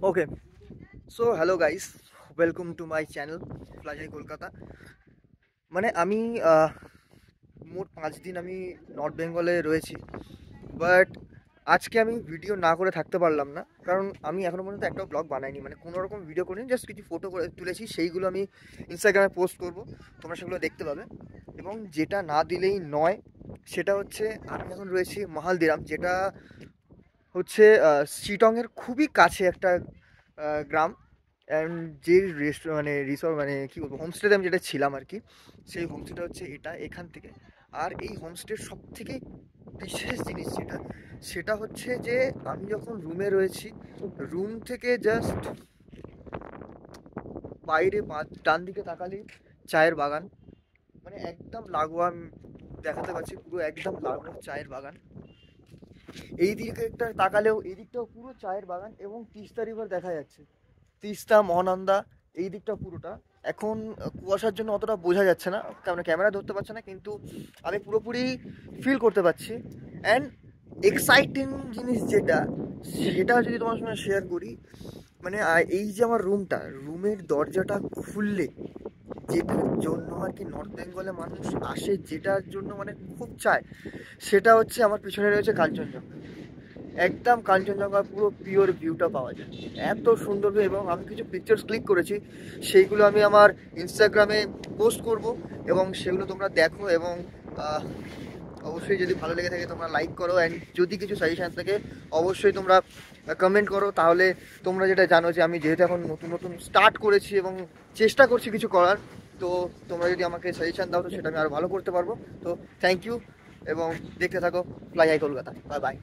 Okay, so hello guys, welcome to my channel Fly Kolkata. মানে আমি মোট 5 দিন আমি নর্থ বেঙ্গলে রয়েছি, বাট আজকে আমি ভিডিও না করে থাকতে পারলাম না, কারণ আমি এখনো পর্যন্ত একটা ব্লগ বানাইনি, মানে কোনো রকম ভিডিও করিনি, জাস্ট কিছু ফটো করে তুলেছি, সেইগুলো আমি ইনস্টাগ্রামে পোস্ট করব, তোমরা সেগুলো দেখতে পাবে। এবং যেটা না দিলেই নয় সেটা হচ্ছে আমি এখন রয়েছি মাহালদিরাম, যেটা হচ্ছে চিটংয়ের খুবই কাছে একটা গ্রাম। অ্যান্ড যে মানে রিসর্ট মানে কী বলবো, হোমস্টেতে আমি যেটা ছিলাম আর কি, সেই হোমস্টেটা হচ্ছে এখান থেকে। আর এই হোমস্টের সব থেকে বিশেষ জিনিস যেটা, সেটা হচ্ছে যে আমি যখন রুমে রয়েছি, রুম থেকে জাস্ট বাইরে ডান দিকে তাকালে চায়ের বাগান, মানে একদম লাগোয়া, আমি দেখাতে পারছি পুরো একদম লাগোয়া চায়ের বাগান। এই দিকে একটা তাকালেও এই দিকটাও পুরো চায়ের বাগান, এবং তিস্তা রিভার দেখা যাচ্ছে, তিস্তা মহানন্দা, এই দিকটা পুরোটা। এখন কুয়াশার জন্য অতটা বোঝা যাচ্ছে না, কারণ ক্যামেরা ধরতে পারছে না, কিন্তু আমি পুরোপুরি ফিল করতে পারছি। অ্যান্ড এক্সাইটিং জিনিস যেটা, সেটা যদি তোমার সঙ্গে শেয়ার করি, মানে এই যে আমার রুমের দরজাটা খুললে, যেটার জন্য আর কি নর্থ বেঙ্গলে মানুষ আসে, যেটার জন্য মানে খুব চায়, সেটা হচ্ছে আমার পিছনে রয়েছে কাঞ্চনজঙ্ঘা। একদম কাঞ্চনজঙ্ঘার পুরো পিওর ভিউটা পাওয়া যায়, এত সুন্দর view। এবং আমি কিছু পিকচার্স ক্লিক করেছি, সেইগুলো আমি আমার ইনস্টাগ্রামে পোস্ট করব, এবং সেগুলো তোমরা দেখো। এবং অবশ্যই যদি ভালো লেগে থাকে তোমরা লাইক করো, অ্যান্ড যদি কিছু সাজেশান থাকে অবশ্যই তোমরা কমেন্ট করো। তাহলে তোমরা যেটা জানো যে আমি যেহেতু এখন নতুন নতুন স্টার্ট করেছি এবং চেষ্টা করছি কিছু করার, তো তোমরা যদি আমাকে সাজেশান দাও তো সেটা আমি আরও ভালো করতে পারবো। তো থ্যাংক ইউ, এবং দেখতে থাকো fly high Kolkata. Bye by.